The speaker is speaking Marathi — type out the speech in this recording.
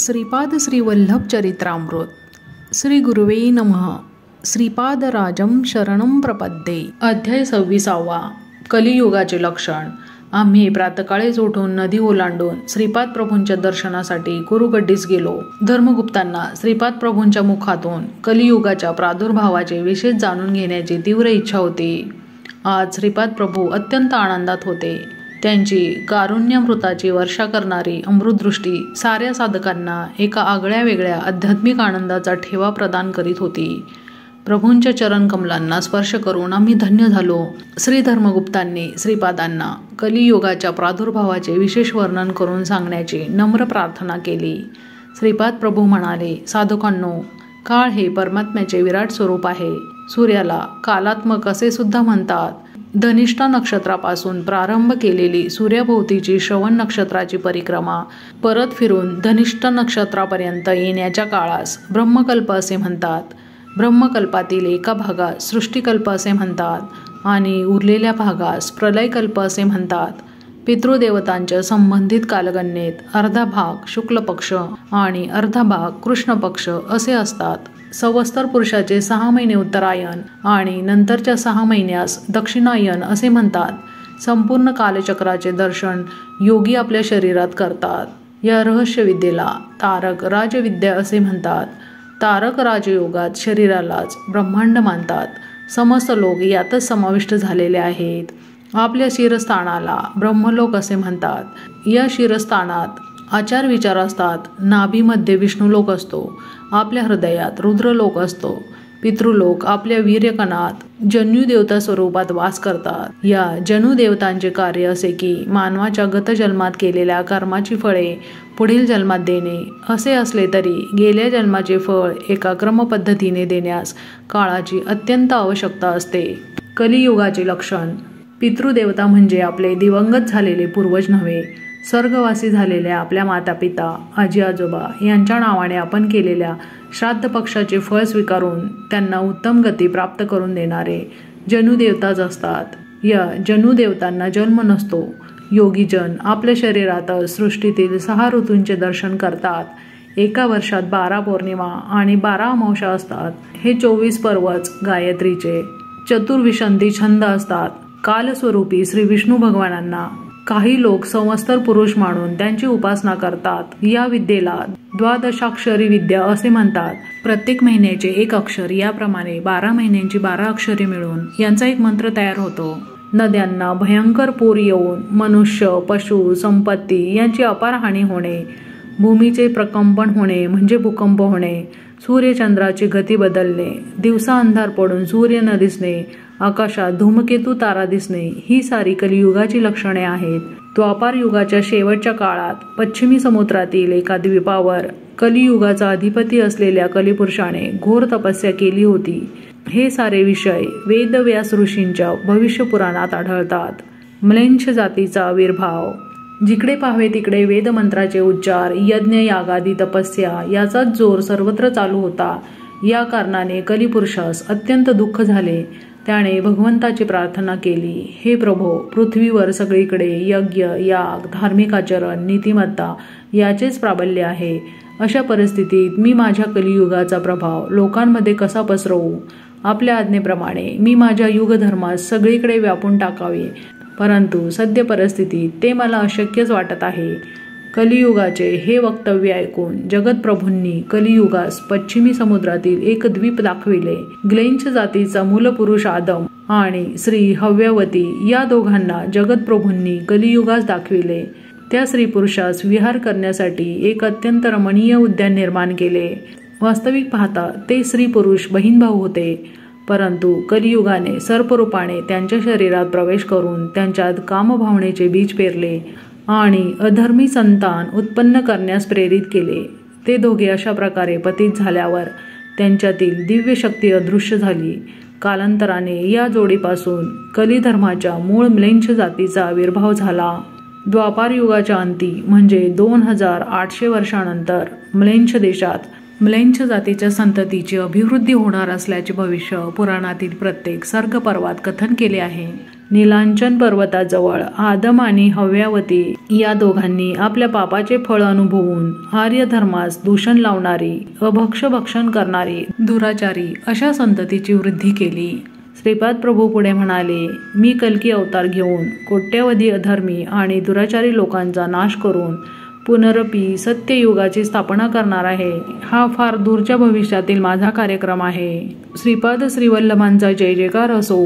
श्रीपाद श्री वल्लभ चरित्रामृत श्री गुरुवे नमः. श्रीपादराजं शरणं प्रपद्ये. अध्याय 26. कलियुगाचे लक्षण. आम्ही प्रातकाळीच उठून नदी ओलांडून श्रीपाद प्रभूंच्या दर्शनासाठी कुरुगड्डीस गेलो. धर्मगुप्तांना श्रीपाद प्रभूंच्या मुखातून कलियुगाच्या प्रादुर्भावाचे विशेष जाणून घेण्याची तीव्र इच्छा होती. आज श्रीपाद प्रभू अत्यंत आनंदात होते. त्यांची कारुण्यामृताची वर्षा करणारी अमृतदृष्टी साऱ्या साधकांना एका आगळ्या वेगळ्या आध्यात्मिक आनंदाचा ठेवा प्रदान करीत होती. प्रभूंच्या चरणकमलांना स्पर्श करून आम्ही धन्य झालो. श्री धर्मगुप्तांनी श्रीपादांना कलियुगाच्या प्रादुर्भावाचे विशेष वर्णन करून सांगण्याची नम्र प्रार्थना केली. श्रीपाद प्रभू म्हणाले, साधकांनो, काळ हे परमात्म्याचे विराट स्वरूप आहे. सूर्याला कालात्मक असे सुद्धा म्हणतात. धनिष्ठा नक्षत्रापासून प्रारंभ केलेली सूर्याभोवतीची श्रवण नक्षत्राची परिक्रमा परत फिरून धनिष्ठा नक्षत्रापर्यंत येण्याच्या काळास ब्रह्मकल्प असे म्हणतात. ब्रह्मकल्पातील एका भागास सृष्टिकल्प असे म्हणतात आणि उरलेल्या भागास प्रलयकल्प असे म्हणतात. पितृदेवतांच्या संबंधित कालगणनेत अर्धा भाग शुक्ल पक्ष आणि अर्धा भाग कृष्ण पक्ष असे असतात. संवत्सर पुरुषाचे 6 महिने उत्तरायण आणि नंतरच्या 6 महिन्यास दक्षिणायन असे म्हणतात. संपूर्ण कालचक्राचे दर्शन योगी आपल्या शरीरात करतात. या रहस्यविद्येला तारक राजविद्या असे म्हणतात. तारक राजयोगात शरीरालाच ब्रह्मांड मानतात. समस्त लोक यातच समाविष्ट झालेले आहेत. आपल्या शिरस्थानाला ब्रह्मलोक असे म्हणतात. या शिरस्थानात आचार विचार असतात. नाभीमध्ये विष्णुलोक असतो. आपल्या हृदयात रुद्रलोक असतो. पितृलोक आपल्या वीर्यकणात जन्युदेवता स्वरूपात वास करतात. या जन्युदेवतांचे कार्य असे की मानवाच्या गतजन्मात केलेल्या कर्माची फळे पुढील जन्मात देणे. असे असले तरी गेल्या जन्माचे फळ एका क्रमपद्धतीने देण्यास काळाची अत्यंत आवश्यकता असते. कलियुगाचे लक्षण. पितृदेवता म्हणजे आपले दिवंगत झालेले पूर्वज नव्हे. स्वर्गवासी झालेल्या आपल्या मातापिता आजी आजोबा यांच्या नावाने आपण केलेल्या श्राद्ध पक्षाचे फळ स्वीकारून त्यांना उत्तम गती प्राप्त करून देणारे जनुदेवताच असतात. या जनुदेवतांना जन्म नसतो. योगीजन आपल्या शरीरात सृष्टीतील 6 ऋतूंचे दर्शन करतात. एका वर्षात 12 पौर्णिमा आणि 12 अमावस्या असतात. हे 24 पर्वच गायत्रीचे चतुर्विशंती छंद असतात. कालस्वरूपी श्री विष्णू भगवानांना काही लोक संवत्सर पुरुष मानून त्यांची उपासना करतात. या विद्येला द्वादशाक्षरी विद्या असे म्हणतात. प्रत्येक महिन्याचे 1 अक्षर याप्रमाणे 12 महिन्यांची 12 अक्षरे मिळून यांचा एक मंत्र तयार होतो. नद्यांना भयंकर पूर येऊन मनुष्य पशु संपत्ती यांची अपार हानी होणे, भूमीचे प्रकंपन होणे म्हणजे भूकंप होणे, सूर्यचंद्राची गती बदलणे, दिवसा अंधार पडून सूर्य न दिसणे, आकाशात धूमकेतू तारा दिसणे ही सारी कलियुगाची लक्षणे आहेत. द्वापार युगाच्या शेवटच्या काळात पश्चिमी समुद्रातील एका द्वीपावर कलियुगाचा अधिपती असलेल्या कलिपुरुषाने घोर तपस्या केली होती. हे सारे विषय वेदव्यास ऋषींच्या भविष्यपुराणात आढळतात. म्लेच्छ जातीचा आविर्भाव. जिकडे पाहावे तिकडे वेदमंत्राचे उच्चार, यज्ञ यागादी तपस्या याचाच जोर सर्वत्र चालू होता. या कारणाने कलिपुरुषास अत्यंत दुःख झाले. त्याने भगवंताची प्रार्थना केली, हे प्रभो, पृथ्वीवर सगळीकडे यज्ञ याग धार्मिक आचरण नीतिमत्ता याचेच प्राबल्य आहे. अशा परिस्थितीत मी माझ्या कलियुगाचा प्रभाव लोकांमध्ये कसा पसरवू? आपल्या आज्ञेप्रमाणे मी माझ्या युगधर्मास सगळीकडे व्यापून टाकावे, परंतु सद्य परिस्थितीत ते मला अशक्यच वाटत आहे. कलियुगाचे हे वक्तव्य ऐकून जगतप्रभूंनी कलियुगास पश्चिमी समुद्रातील एक द्वीप दाखविले. ग्लेंच जातीचा मूलपुरुष आदम आणि श्री हव्यावती या दोघांना जगतप्रभूंनी कलियुगास दाखविले. त्या स्त्री पुरुषास विहार करण्यासाठी एक अत्यंत रमणीय उद्यान निर्माण केले. वास्तविक पाहता ते स्त्री पुरुष बहीण भाऊ होते, परंतु कलियुगाने सर्परूपाने त्यांच्या शरीरात प्रवेश करून त्यांच्यात कामभावनेचे बीज पेरले आणि अधर्मी संतान उत्पन्न करण्यास प्रेरित केले. ते दोघे अशा प्रकारे पतित झाल्यावर त्यांच्यातील दिव्य शक्ती अदृश्य झाली. कालांतराने या जोडीपासून कलिधर्माच्या मूळ म्लेच्छ जातीचा आविर्भाव झाला. द्वापार युगाच्या अंती म्हणजे 2800 वर्षानंतर म्लेच्छ देशात म्लेच्छ जातीच्या संततीची अभिवृद्धी होणार असल्याचे भविष्य पुराणातील प्रत्येक सर्ग पर्वात कथन केले आहे. नीलांचन पर्वताजवळ आदम आणि हव्यावती या दोघांनी आपल्या पापाचे फळ अनुभवून आर्य धर्मास दूषण लावणारी, भक्षण करणारी, दुराचारी अशा संततीची वृद्धी केली. श्रीपाद प्रभू पुढे म्हणाले, मी कल्की अवतार घेऊन कोट्यवधी अधर्मी आणि दुराचारी लोकांचा नाश करून पुनरपी सत्ययुगाची स्थापना करणार आहे. हा फार दूरच्या भविष्यातील माझा कार्यक्रम आहे. श्रीपाद श्रीवल्लभांचा जय जयकार असो.